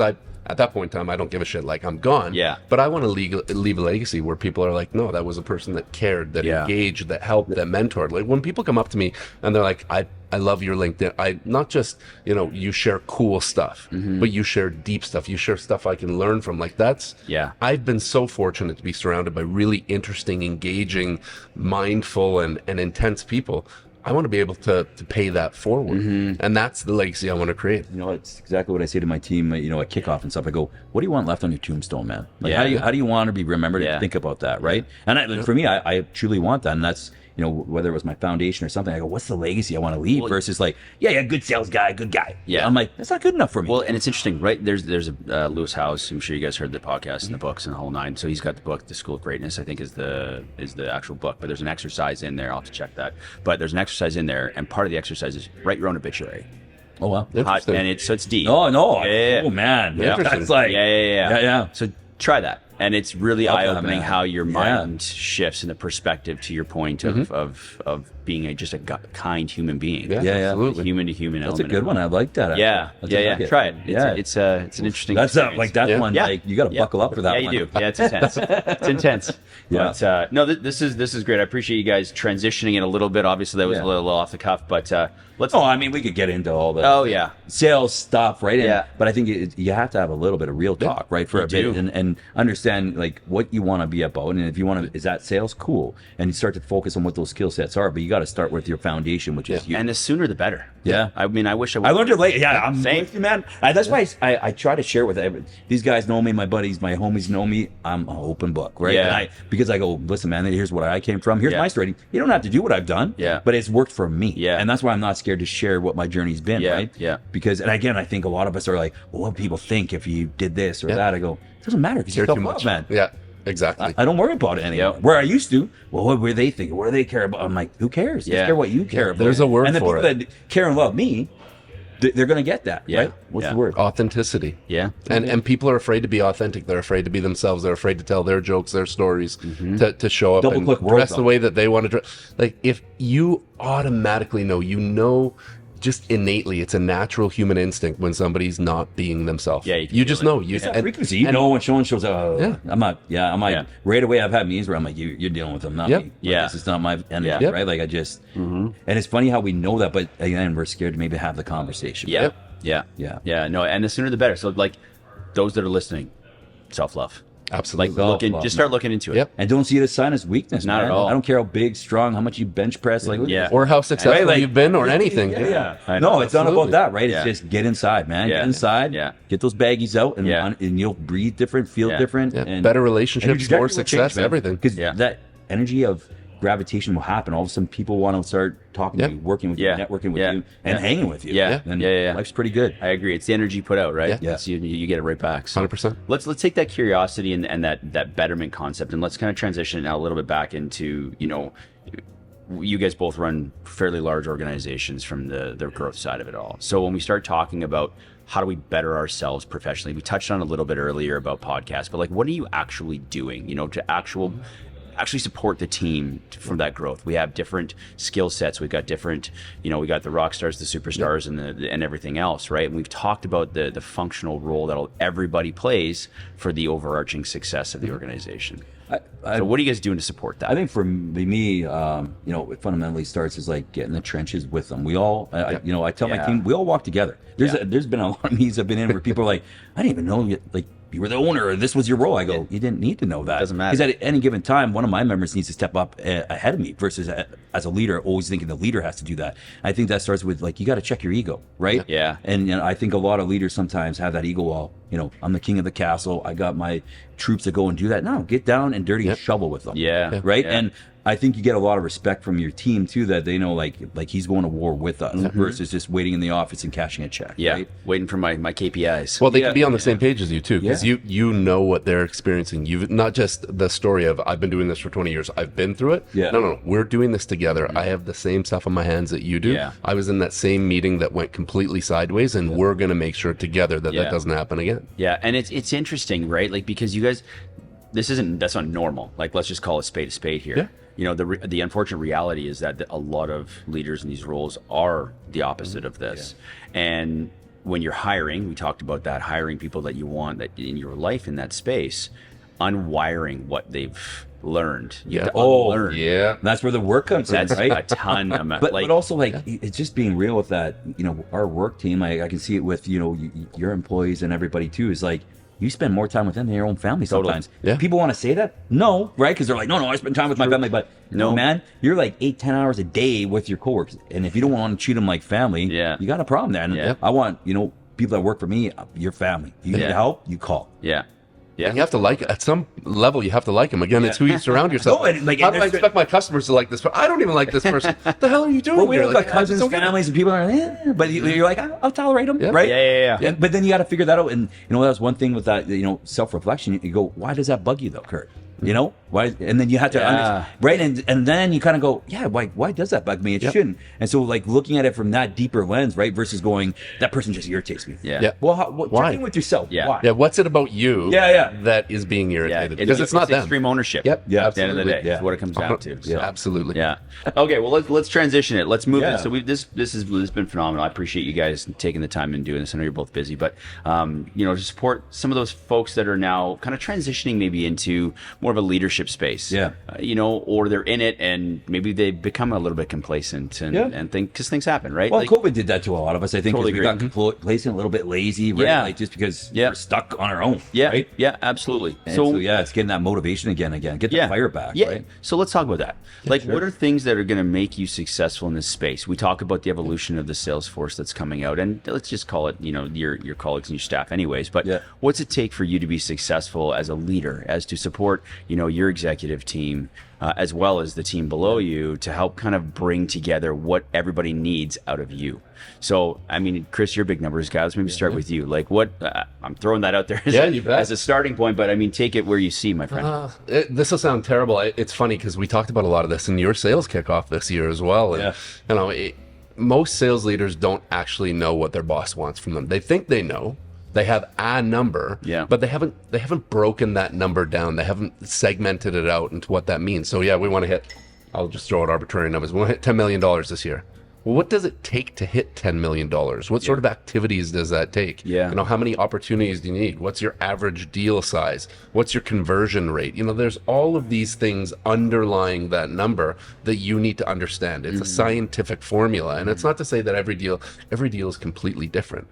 at that point in time, I don't give a shit. Like I'm gone. Yeah. But I want to leave a legacy where people are like, no, that was a person that cared, that Yeah. engaged, that helped, that mentored. Like when people come up to me and they're like, I love your LinkedIn. I not just, you share cool stuff, but you share deep stuff. You share stuff I can learn from. Like I've been so fortunate to be surrounded by really interesting, engaging, mindful and intense people. I want to be able to pay that forward. And that's the legacy I want to create. It's exactly what I say to my team, at kickoff and stuff. I go, what do you want left on your tombstone, man? Like, Yeah. how do you want to be remembered? Yeah. Think about that, right? And for me, I truly want that. And that's, whether it was my foundation or something, I go, what's the legacy I want to leave versus like, good sales guy, good guy. Yeah. I'm like, that's not good enough for me. Well, and it's interesting, right? There's a Lewis Howes. I'm sure you guys heard the podcast and the books and the whole nine. So he's got the book, The School of Greatness, I think is the actual book. But there's an exercise in there. I'll have to check that. But there's an exercise in there, and part of the exercise is write your own obituary. Oh wow. Interesting. And it's deep. Oh no. Yeah. Oh man. Interesting. That's like yeah. So try that. And it's really Love that, eye-opening man. how your Yeah. mind shifts in the perspective to your point of being just a kind human being. Yeah, Yeah. absolutely. Human to human That's a element. good one. I like that. actually. Yeah. I like it. Try it. Yeah. It's an interesting That's experience. like that Yeah. one. Yeah. Like you got to buckle up for that Yeah, one. you do. Yeah, it's intense. It's intense. Yeah. But no, this is great. I appreciate you guys transitioning it a little bit. Obviously, that was Yeah. a little off the cuff, but let's. Oh, I mean, we could get into all the Oh, yeah. sales stuff, right? Yeah. But I think you have to have a little bit of real talk, right, for you a bit, do. and understand like what you want to be about, and if you want to, is that sales cool? And you start to focus on what those skill sets are, but you got to start with your foundation, which is you. And the sooner the better. Yeah. I mean, I wish I. I learned it late. Yeah, I'm Same. with you, man. That's why I try to share with everyone. These guys know me, my buddies, my homies know me. I'm an open book, right? Yeah. And because I go, listen, man, here's where I came from. Here's Yeah. my story. You don't have to do what I've done. Yeah. But it's worked for me. Yeah. And that's why I'm not scared to share what my journey's been, Yeah. right? Yeah. Because, and again, I think a lot of us are like, well, what people think if you did this or Yeah. that. I go, it doesn't matter because you're Care too too much, much, man. Yeah, exactly. I don't worry about it anymore. Yep. Where I used to, well, what were they thinking? What do they care about? I'm like, who cares? Just Yeah. care what you care about. There's a word and the for people it. that care and love me, they're going to get that, Yeah. right? What's Yeah. the word? Authenticity. Yeah. And people are afraid to be authentic. They're afraid to be themselves. They're afraid to tell their jokes, their stories, to show up Double and click dress words the way that they want to dress. Like if you automatically know just innately, it's a natural human instinct when somebody's not being themselves. Yeah, you can you feel just it. know. You It's that and- frequency. You know when someone shows up, Yeah. I'm like, Yeah. right away I've had meetings where I'm like, you're dealing with them, not Yep. me. Like, Yeah. This is not my energy, Yeah. right? Like I just, and it's funny how we know that, but again, we're scared to maybe have the conversation. Yeah. Yep. Yeah. Yeah. Yeah. No, and the sooner the better. So like those that are listening, self-love. Absolutely. Like Self-love, just start looking into it. Yep. And don't see it as sign as weakness. Not man. at all. I don't care how big, strong, how much you bench press. Like, look at Yeah. this. Or how successful Right, like- you've been or anything. Yeah. I know. No, it's not about Absolutely. that, right? Yeah. It's just get inside, man. Yeah. Get inside. Yeah. Get those baggies out, and Yeah. and you'll breathe different, feel Yeah. different, Yeah. and Better relationships, and your trajectory more will success, man. everything. Because Yeah. that energy of gravitation will happen. All of a sudden, people want to start talking Yeah. to you, working with Yeah. you, networking with Yeah. you, and Yeah. hanging with you. Yeah. And Yeah. life's pretty good. I agree. It's the energy put out, right? Yeah. It's you get it right back. So 100%. Let's take that curiosity and that betterment concept, and let's kind of transition it now a little bit back into, you guys both run fairly large organizations from the growth side of it all. So when we start talking about how do we better ourselves professionally, we touched on a little bit earlier about podcasts, but like what are you actually doing, to actually support the team from that growth? We have different skill sets. We've got different, we got the rock stars, the superstars, and everything else, right? And we've talked about the functional role that everybody plays for the overarching success of the organization. So what are you guys doing to support that? I think for me, it fundamentally starts as like getting in the trenches with them. We all, I tell my Yeah. team, we all walk together. Yeah. There's been a lot of meetings I've been in where people are like, I didn't even know you were the owner or this was your role. I go, you didn't need to know that. Doesn't matter. Because at any given time, one of my members needs to step up ahead of me versus as a leader, always thinking the leader has to do that. I think that starts with like, you got to check your ego, right? Yeah. And I think a lot of leaders sometimes have that ego wall. I'm the king of the castle. I got my troops that go and do that. No, get down and dirty and shovel with them. Yeah. Right. Yeah. And I think you get a lot of respect from your team too, that they know like he's going to war with us versus just waiting in the office and cashing a check. Yeah. Right? Waiting for my KPIs. Well, they can be on the same page as you too, because Yeah. you know what they're experiencing. You've not just the story of I've been doing this for 20 years. I've been through it. Yeah. No. We're doing this together. I have the same stuff on my hands that you do. Yeah. I was in that same meeting that went completely sideways, and we're going to make sure together that Yeah. that doesn't happen again. Yeah, and it's interesting, right? Like because you guys, that's not normal. Like let's just call a spade here. Yeah. The unfortunate reality is that a lot of leaders in these roles are the opposite of this. And when you're hiring, we talked about that, hiring people that you want that in your life in that space, unwiring what they've learned. You have to unlearn. yeah. That's where the work comes in, That's right? a ton of But also it's just being real with that. Our work team. I can see it with your employees and everybody too. Is like you spend more time with them than your own family sometimes. Yeah. People want to say that, no, right? Because they're like, no, I spend time with my family. But no, man, you're like 8-10 hours a day with your coworkers, and if you don't want to treat them like family, Yeah. you got a problem there. And Yeah. I want people that work for me, your family. You need Yeah. help, you call. Yeah. Yeah. And you have to like at some level. You have to like them. Again, it's who you surround yourself. No, and, like, How and do I there's- expect my customers to like this? But I don't even like this person. What the hell are you doing? Well, we here? have Like, got I just cousins, don't get it. families, and people are like, but you're like, I'll tolerate them, Yeah. right? Yeah. But then you got to figure that out. And that was one thing with that, self-reflection. You go, why does that bug you though, Kurt? You know why? And then you have to right, and then you kind of go, yeah, why does that bug me? It shouldn't. And so like looking at it from that deeper lens, right, versus going, that person just irritates me. Yeah. Well, Why? check in with yourself. Yeah. Why? Yeah, what's it about you that is being Yeah, irritated? Because it's not them. extreme ownership. Yep. Yeah, At the end of the day, absolutely. is what it comes down to. So. Absolutely. Yeah. Okay. Well, let's transition it. Let's move Yeah. it. So this has been phenomenal. I appreciate you guys taking the time and doing this. I know you're both busy, but to support some of those folks that are now kind of transitioning maybe into more of a leadership space. Yeah. Or they're in it and maybe they become a little bit complacent and think because things happen, right? Well, Like, COVID did that to a lot of us. I think Totally we agree. got complacent, a little bit lazy, right? Yeah. Like just because Yeah. we're stuck on our own. yeah, Right? yeah, absolutely. And so yeah, it's getting that motivation again, get the fire back. Yeah. Right? So let's talk about that. What are things that are going to make you successful in this space? We talk about the evolution of the sales force that's coming out, and let's just call it, your colleagues and your staff, anyways. But what's it take for you to be successful as a leader, as to support, your executive team, as well as the team below you, to help kind of bring together what everybody needs out of you? So, I mean, Chris, you're a big numbers guy. Let's maybe start with you. Like, what? I'm throwing that out there as a starting point, but I mean, take it where you see, my friend. This will sound terrible. It's funny because we talked about a lot of this in your sales kickoff this year as well. And, most sales leaders don't actually know what their boss wants from them. They think they know. They have a number, but they haven't broken that number down. They haven't segmented it out into what that means. So we want to hit, I'll just throw out arbitrary numbers. We want to hit $10 million this year. Well, what does it take to hit $10 million? What sort of activities does that take? How many opportunities do you need? What's your average deal size? What's your conversion rate? There's all of these things underlying that number that you need to understand. It's a scientific formula. And it's not to say that every deal is completely different.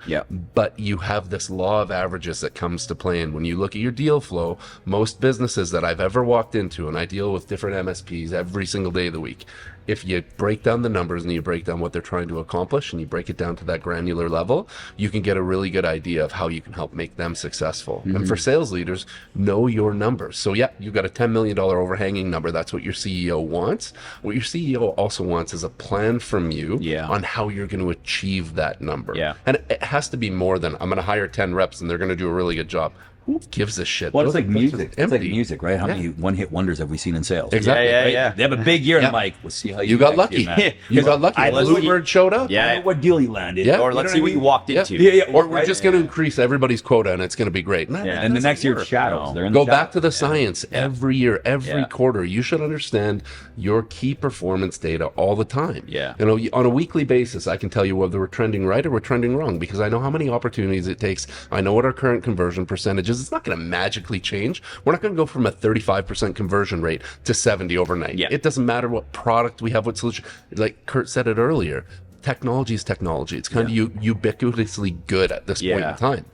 But you have this law of averages that comes to play. And when you look at your deal flow, most businesses that I've ever walked into, and I deal with different MSPs every single day of the week, if you break down the numbers and you break down what they're trying to accomplish and you break it down to that granular level, you can get a really good idea of how you can help make them successful. And for sales leaders, know your numbers. So you've got a $10 million overhanging number. That's what your CEO wants. What your CEO also wants is a plan from you on how you're going to achieve that number. And it has to be more than, I'm going to hire 10 reps and they're going to do a really good job. Who gives a shit? Well, it's like music. It's like music, right? How many one-hit wonders have we seen in sales? Exactly. Yeah. They have a big year, and I'm like, we'll see how You got lucky. You got lucky. Bluebird showed up. I know what deal you landed. Or let's see what you walked into. Or we're just going to increase everybody's quota, and it's going to be great. And the next year, it's shadows. They're in Go the back to shadows. the science every year, every quarter. You should understand your key performance data all the time. On a weekly basis, I can tell you whether we're trending right or we're trending wrong because I know how many opportunities it takes. I know what our current conversion percentage is. It's not going to magically change. We're not going to go from a 35% conversion rate to 70 overnight. It doesn't matter what product we have, what solution. Like Kurt said it earlier, technology is technology. It's kind of ubiquitously good at this point in time.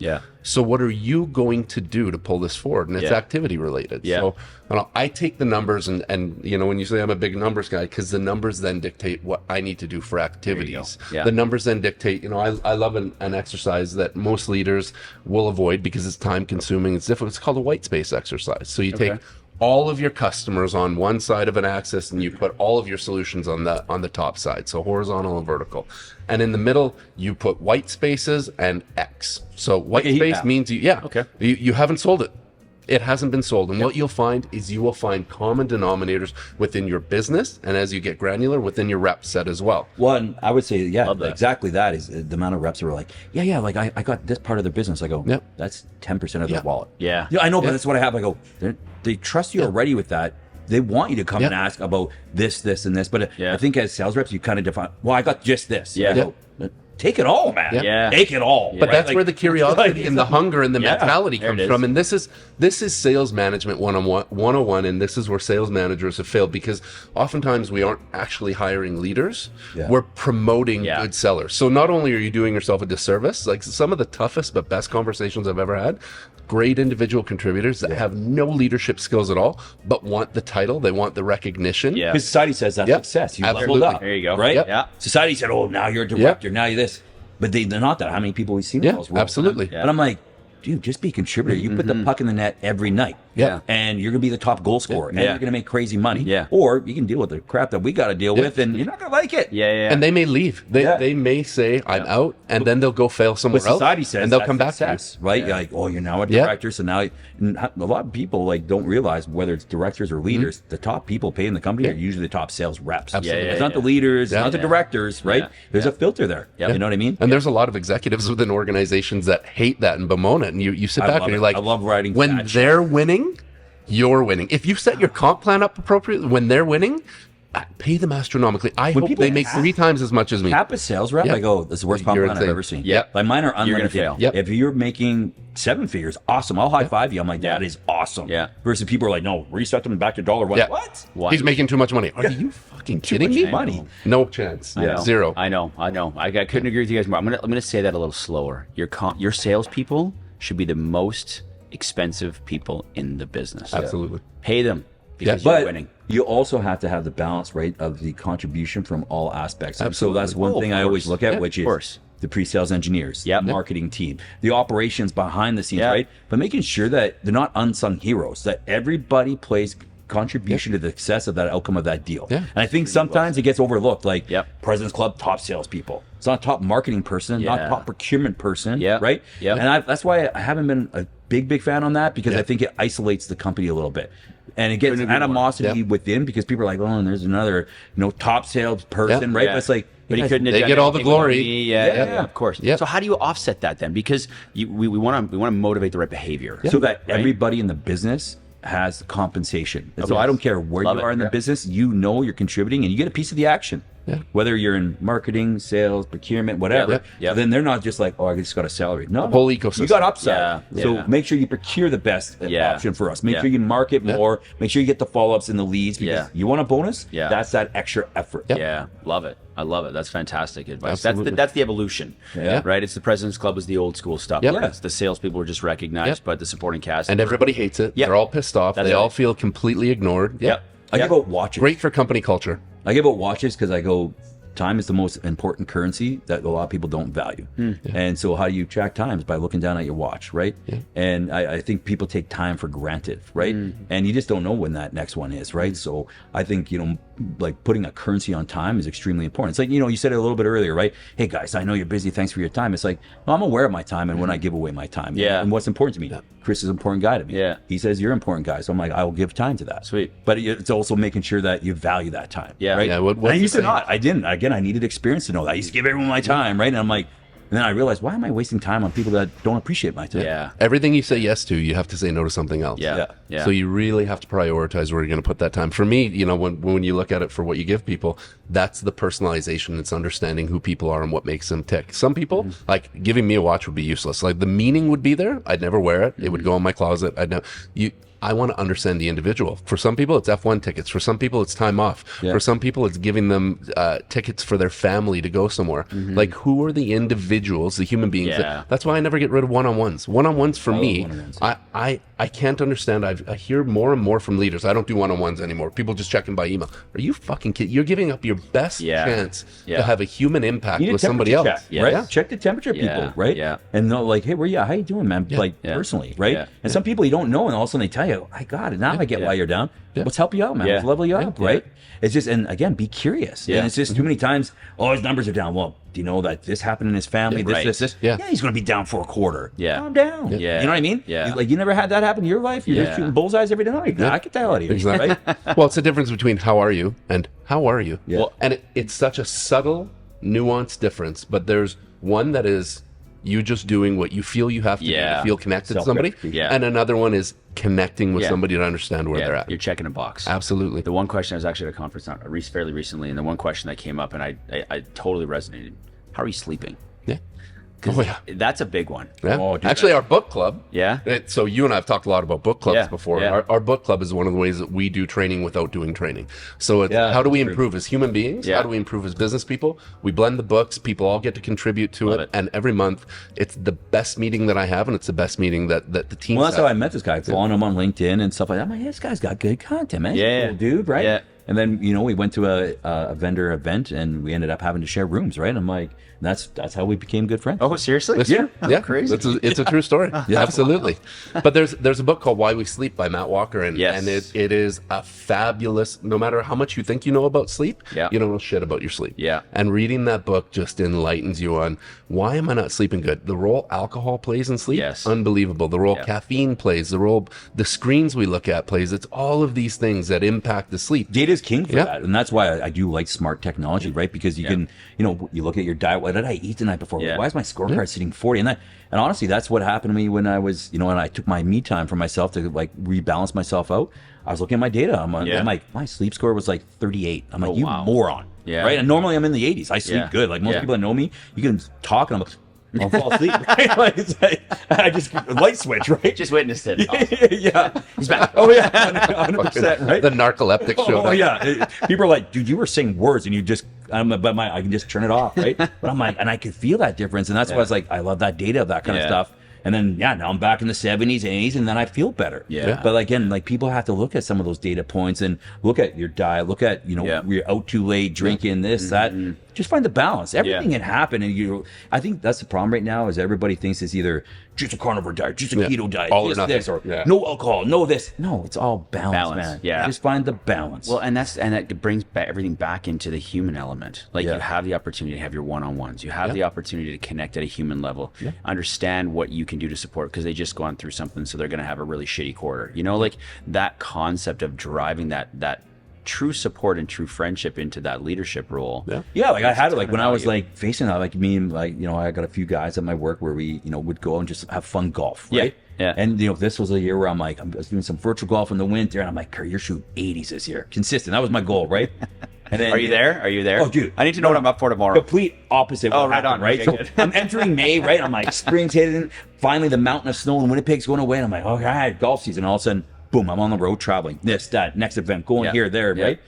So what are you going to do to pull this forward? And it's activity related. So I take the numbers and when you say I'm a big numbers guy, because the numbers then dictate what I need to do for activities. The numbers then dictate, I love an exercise that most leaders will avoid because it's time consuming. It's difficult. It's called a Whitespace exercise. So you take all of your customers on one side of an axis and you put all of your solutions on the top side, so horizontal and vertical, and in the middle you put white spaces and X. So white space means you haven't sold it. It hasn't been sold. And what you'll find is you will find common denominators within your business, and as you get granular, within your rep set as well. Well, and I would say, exactly that is the amount of reps that were like, like I got this part of their business. I go, that's 10% of their wallet. I know, but that's what I have. I go, they trust you already with that. They want you to come and ask about this, and this. But I think as sales reps, you kind of define, well, I got just this. I go, take it all, man. Take it all. But that's where the curiosity and the hunger and the mentality comes from. And this is sales management 101, and this is where sales managers have failed because oftentimes we aren't actually hiring leaders. We're promoting good sellers. So not only are you doing yourself a disservice, like some of the toughest but best conversations I've ever had, great individual contributors that have no leadership skills at all, but want the title, they want the recognition. Because society says that's success. You leveled up. There you go. Right? Society said, oh, now you're a director, now you're this. But they're not that. How many people we've seen? Absolutely. But I'm like, dude, just be a contributor. You put the puck in the net every night. Yeah. And you're going to be the top goal scorer. And you're going to make crazy money. Yeah. Or you can deal with the crap that we got to deal with, and you're not going to like it. And they may leave. They may say, I'm out, and then they'll go fail somewhere else. Society says and they'll come back success, to you. right? You're like, oh, you're now a director. So now a lot of people like don't realize whether it's directors or leaders, the top people paid in the company are usually the top sales reps. Absolutely. It's not the leaders, not the directors, right? There's a filter there. You know what I mean? And there's a lot of executives within organizations that hate that and bemoan it. And you sit back and you're like, I love writing when facts. they're winning, you're winning. If you set your comp plan up appropriately, when they're winning, pay them astronomically. I hope people they make 3 times as much as me. Cap a sales rep, I go, this is the worst comp You're plan I've insane. ever seen. Yep. Like mine are You're gonna unlimited. fail. Yep. If you're making 7 figures, awesome. I'll high five you. I'm like, that is awesome. Yeah. Versus people are like, no, reset them back to $1. Yeah. What? He's making too much money. Are you fucking kidding much me? money. No chance. I know. Zero. I know. I couldn't agree with you guys more. I'm gonna say that a little slower. Your salespeople should be the most expensive people in the business. Absolutely. Pay them because you're But winning. you also have to have the balance, right, of the contribution from all aspects. And so that's one thing I always look at, which is the pre-sales engineers, the marketing team, the operations behind the scenes, right? But making sure that they're not unsung heroes, that everybody plays contribution to the success of that outcome of that deal. And I think sometimes it gets overlooked, like President's Club, top salespeople. It's not top marketing person, not top procurement person, right? And that's why I haven't been a big fan on that, because I think it isolates the company a little bit. And it gets animosity within, because people are like, oh, and there's another, top sales person, right? But it's like, but he couldn't. They get all the glory. Yeah, of course. Yeah. So how do you offset that then? Because we want to motivate the right behavior, so that everybody in the business has compensation. And so I don't care where you are in the business, you're contributing and you get a piece of the action. Whether you're in marketing, sales, procurement, whatever. So then they're not just like, oh, I just got a salary. No, whole ecosystem. You got upside. So make sure you procure the best option for us. Make sure you market more. Make sure you get the follow-ups and the leads, because you want a bonus. That's that extra effort. Yeah, love it. I love it. That's fantastic advice. Absolutely. That's the evolution, right? It's the President's Club was the old school stuff. It's the salespeople were just recognized, but the supporting cast. And everybody hates it. They're all pissed off. They all feel completely ignored. I give out watches. Great for company culture. I give out watches because I go, time is the most important currency that a lot of people don't value. And so how do you track times? By looking down at your watch, right? And I think people take time for granted, right? And you just don't know when that next one is, right? So I think, like putting a currency on time is extremely important. It's like, you said it a little bit earlier, right? Hey guys, I know you're busy. Thanks for your time. It's like, well, I'm aware of my time and when I give away my time. And what's important to me. Chris is an important guy to me. He says you're an important guy. So I'm like, I will give time to that. Sweet. But it's also making sure that you value that time. Right? What's I used to not. I didn't. Again, I needed experience to know that. I used to give everyone my time, right? And I'm like, and then I realized, why am I wasting time on people that don't appreciate my time? Everything you say yes to, you have to say no to something else. So you really have to prioritize where you're going to put that time. For me, when you look at it for what you give people, that's the personalization. It's understanding who people are and what makes them tick. Some people, like giving me a watch would be useless. Like the meaning would be there. I'd never wear it. It would go in my closet. I want to understand the individual. For some people, it's F1 tickets. For some people, it's time off. For some people, it's giving them tickets for their family to go somewhere. Like, who are the individuals, the human beings? That's why I never get rid of one-on-ones. One-on-ones for me, I can't understand. I hear more and more from leaders. I don't do one-on-ones anymore. People just check in by email. Are you fucking kidding? You're giving up your best chance to have a human impact with somebody else. Right? Check the temperature of people, right? And they're like, hey, how you doing, man? Like, personally, right? And some people you don't know, and all of a sudden they tell you, I got it. Now I get why you're down. Let's help you out, man. Let's level you up, right? It's just, and again, be curious. And it's just too many times, his numbers are down. Well, do you know that this happened in his family? This. Yeah, he's going to be down for a quarter. Calm down. You know what I mean? You never had that happen in your life? You're just shooting bullseyes every night. I can tell it. Exactly. Right? Well, it's the difference between how are you and how are you. Well, and it's such a subtle, nuanced difference, but there's one that is you just doing what you feel you have to do to feel connected to somebody. And another one is connecting with somebody to understand where they're at. You're checking a box. Absolutely. The one question, I was actually at a conference fairly recently, and the one question that came up, and I totally resonated. How are you sleeping? That's a big one. Actually, our book club. So you and I have talked a lot about book clubs before. Our book club is one of the ways that we do training without doing training. So it's how do we improve as human beings? How do we improve as business people? We blend the books. People all get to contribute to it. And every month, it's the best meeting that I have, and it's the best meeting that the team. Well, that's how I met this guy. Following him on LinkedIn and stuff like that. I'm like, this guy's got good content, man. Cool dude, right? And then, we went to a vendor event and we ended up having to share rooms, right? I'm like, that's how we became good friends. Oh, seriously? That's Yeah. true. Yeah, crazy. It's a true story. Yeah, absolutely. But there's a book called Why We Sleep by Matt Walker, and Yes. it is a fabulous. No matter how much you think you know about sleep, Yeah. you don't know shit about your sleep. Yeah. And reading that book just enlightens you on why am I not sleeping good? The role alcohol plays in sleep, Yes. unbelievable. The role Yeah. caffeine plays, the role the screens we look at plays. It's all of these things that impact the sleep. Data is king for Yeah. that, and that's why I do like smart technology, right? Because you can, you look at your diet. What did I eat the night before? Yeah. Why is my scorecard sitting 40? And honestly, that's what happened to me when I was, when I took my me time for myself to like rebalance myself out. I was looking at my data. I'm like, my sleep score was like 38. I'm like, you wow. moron, Yeah. right? And normally I'm in the 80s. I sleep Yeah. good. Like most Yeah. people that know me, you can talk and I'm like, I'll fall asleep, right? Like, it's like, I just light switch, right? Just witnessed it. Yeah, he's back. Oh yeah, 100%, right? The narcoleptic show. Oh yeah, people are like, dude, you were saying words and you just, I can just turn it off, right? But I'm like, and I could feel that difference, and that's why I was like, I love that data of that kind of Yeah. stuff. And then now I'm back in the 70s, 80s, and then I feel better. Yeah. But again, like people have to look at some of those data points and look at your diet, look at Yeah. you're out too late, drinking this, that. Just find the balance. Everything can happen, and I think that's the problem right now is everybody thinks it's either just a carnivore diet, just a keto diet, All or just nothing. this, or Yeah. no alcohol, no this. No, it's all balance, Balance, man. yeah. Just find the balance. Well, and that brings everything back into the human element. Like Yeah. you have the opportunity to have your one-on-ones. You have the opportunity to connect at a human level. Understand what you can do to support because they just gone through something, so they're going to have a really shitty quarter. Like that concept of driving that true support and true friendship into that leadership role. Yeah, like I had it, like ton when of I was value. like facing that, like me and like, I got a few guys at my work where we, would go and just have fun golf, right? Yeah. And this was a year where I was doing some virtual golf in the winter, and I'm like, Kurt, you're shooting 80s this year, consistent. That was my goal, right? And then, Are you there? Are you there? Oh, dude. I need to know what I'm up for tomorrow. Complete opposite. Oh, what right happened, on. right? Okay, So good. I'm entering May, right? I'm like, spring's hitting. Finally, the mountain of snow in Winnipeg's going away. And I'm like, all right, golf season. All of a sudden, boom, I'm on the road traveling. This, that, next event, going here, there, right?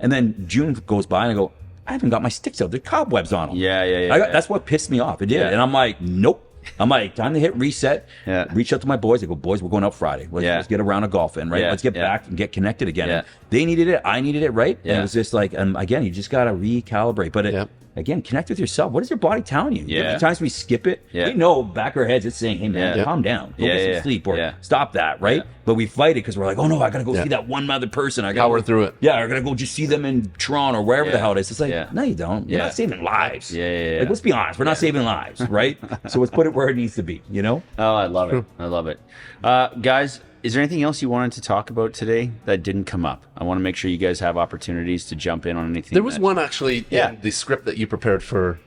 And then June goes by, and I go, I haven't got my sticks out. There's cobwebs on them. Yeah. That's what pissed me off. It did. Yeah. And I'm like, nope. I'm like, time to hit reset. Yeah. Reach out to my boys. I go, boys, we're going out Friday. Let's get a round of golf in, right? Yeah. Let's get Yeah. back and get connected again. Yeah. And they needed it. I needed it, right? And Yeah. it was just like, again, you just got to recalibrate. But again, connect with yourself. What is your body telling you? Yeah. How many times we skip it? Yeah. We know back of our heads it's saying, hey, man, Yeah. calm down. Go Yeah, get yeah, some sleep or yeah. stop that, right? Yeah. But we fight it because we're like, oh, no, I got to go see that one other person. I got Power through it. Yeah, I got to go just see them in Toronto or wherever the hell it is. It's like, no, you don't. You're Yeah. not saving lives. Yeah. Like, let's be honest. We're not saving lives, right? So let's put it where it needs to be, Oh, I love it. I love it. Guys, is there anything else you wanted to talk about today that didn't come up? I want to make sure you guys have opportunities to jump in on anything. There was one actually Yeah. in the script that you prepared for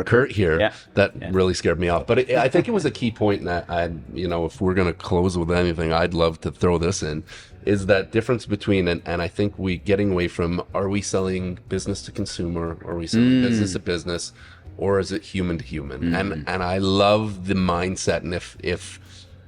Kurt here that really scared me off. But I think it was a key point that if we're going to close with anything, I'd love to throw this in, is that difference between, and I think we getting away from, are we selling business to consumer, or are we selling business to business, or is it human to human? And I love the mindset, and if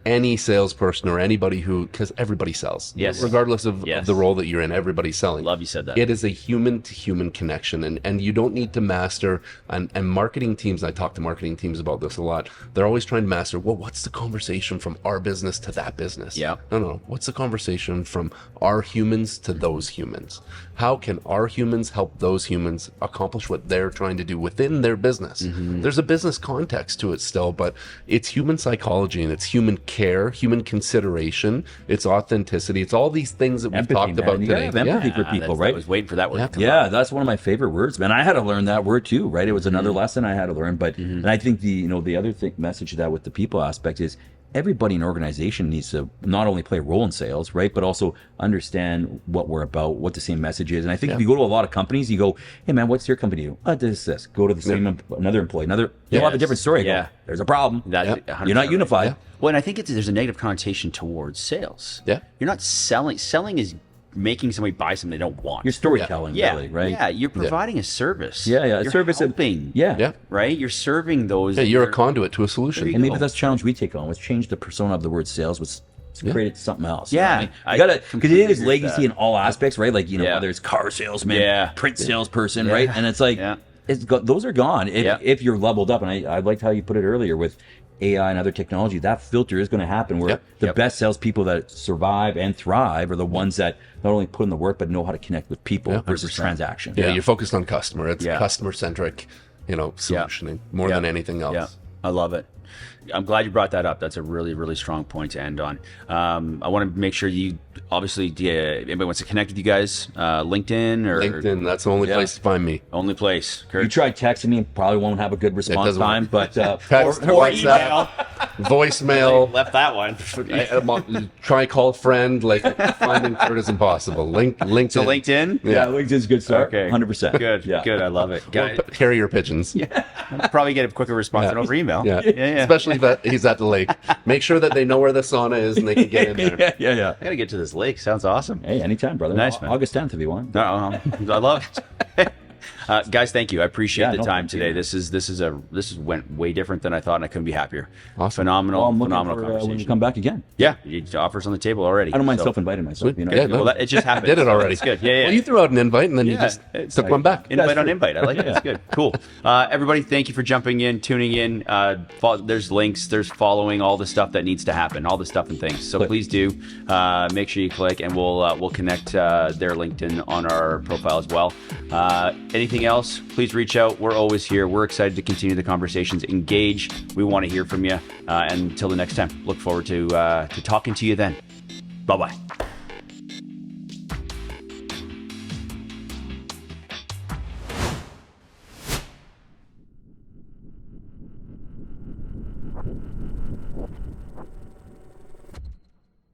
any salesperson or anybody because everybody sells, regardless of the role that you're in, everybody's selling. Love you said that. It is a human to human connection, and you don't need to master, and marketing teams, I talk to marketing teams about this a lot, they're always trying to master, well, what's the conversation from our business to that business? No, what's the conversation from our humans to those humans? How can our humans help those humans accomplish what they're trying to do within their business? There's a business context to it still, but it's human psychology, and it's human care, human consideration, it's authenticity, it's all these things that we've Empathy, talked man. about You today. gotta have empathy for people, I right? was waiting for that word to come Yeah, up. that's one of my favorite words, man. I had to learn that word too, right? It was another lesson I had to learn. But and I think the other message of that with the people aspect is everybody in an organization needs to not only play a role in sales, right, but also understand what we're about, what the same message is. And I think if you go to a lot of companies, you go, hey man, what's your company do? This. Go to the same another employee, you'll have a different story. Yeah. Go, there's a problem. That 100% You're not unified. Yeah. Well, and I think there's a negative connotation towards sales. Yeah. You're not selling. Selling is making somebody buy something they don't want. You're storytelling, really, right? Yeah, you're providing a service. Yeah, You're service and- helping. Yeah. Right? You're serving those. Yeah, you're a conduit to a solution. There And maybe that's the challenge we take on, was change the persona of the word sales, was create it something else. Yeah. You know what I mean? You gotta, because completely it is agree with legacy that. in all aspects, right? Like, Yeah. whether it's car salesman, Yeah. print salesperson, right? And it's like, Yeah. those are gone if you're leveled up. And I liked how you put it earlier with, AI and other technology, that filter is going to happen where Yep. the best salespeople that survive and thrive are the ones that not only put in the work, but know how to connect with people versus 100%. transaction. Yeah, you're focused on customer. It's Yeah. customer centric, solutioning more than anything else. Yeah, I love it. I'm glad you brought that up. That's a really, really strong point to end on. I want to make sure you, obviously, anybody wants to connect with you guys, LinkedIn or LinkedIn, that's the only place to find me. only place. You Kurt? try texting me, probably won't have a good response doesn't time, but Text, or WhatsApp, voicemail. Left that one. Try call a friend. Like finding Kurt is impossible. LinkedIn. So LinkedIn? yeah, LinkedIn's a good start. Okay. 100%. Good. Yeah. Good. I love it. Guys, Carrier pigeons. probably get a quicker response than over email. Yeah. Yeah. Especially that he's at the lake. Make sure that they know where the sauna is and they can get in there. Yeah. I gotta get to this lake. Sounds awesome. Hey, anytime, brother. Nice, man. August 10th if you want. No, I love it. Guys, thank you. I appreciate Yeah, the no, time thank you. today. This went way different than I thought, and I couldn't be happier. Awesome. Phenomenal, Well, I'm looking phenomenal for when you conversation. come back again. Yeah, offers on the table already. I don't mind So- self-inviting myself. You know? Yeah, Well, it just happened. Did it so already. It's good. Yeah. Well, you threw out an invite and then you Yeah, just it's took one back. Invite That's on true. invite. I like it. That's good. Cool. Everybody, thank you for jumping in, tuning in. There's links. There's following all the stuff that needs to happen, all the stuff and things. So Click. please do make sure you click, and we'll connect their LinkedIn on our profile as well. Anything else? Please reach out. We're always here. We're excited to continue the conversations. Engage. We want to hear from you. And until the next time, look forward to talking to you then. Bye bye.